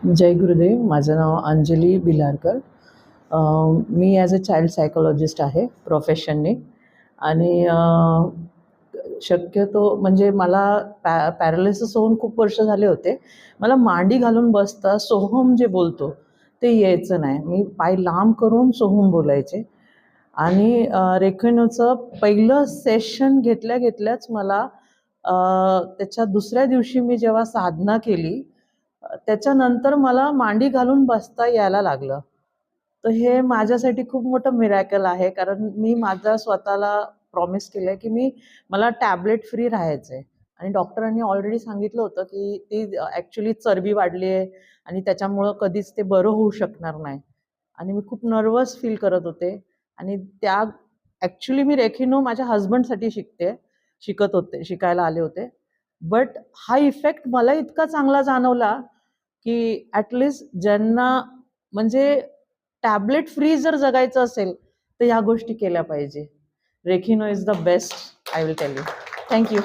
जय गुरुदेव. माझं नाव अंजली बिलारकर. मी as a child psychologist आहे प्रोफेशनने. आणि शक्यतो म्हणजे मला पॅरालिसिस होऊन खूप वर्ष झाले होते. मला मांडी घालून बसता सोहम जे बोलतो ते यायचं नाही. मी पाय लांब करून सोहम बोलायचे. आणि रेखिनोचं पहिलं सेशन घेतल्याच मला त्याच्या दुसऱ्या दिवशी मी जेव्हा साधना केली त्याच्यानंतर मला मांडी घालून बसता यायला लागलं. तर हे माझ्यासाठी खूप मोठं मिरॅकल आहे, कारण मी माझा स्वतःला प्रॉमिस केलं आहे की मला टॅबलेट फ्री राहायचं आहे. आणि डॉक्टरांनी ऑलरेडी सांगितलं होतं की ती ॲक्च्युली चरबी वाढली आहे आणि त्याच्यामुळं कधीच ते बरं होऊ शकणार नाही. आणि मी खूप नर्वस फील करत होते. आणि ॲक्च्युली मी रेखिनो माझ्या हजबंडसाठी शिकायला आले होते. बट हा इफेक्ट मला इतका चांगला जाणवला की ॲटलिस्ट ज्यांना म्हणजे टॅबलेट फ्री जर जगायचं असेल तर ह्या गोष्टी केल्या पाहिजे. रेखिनो is the best, I will tell you. Thank you.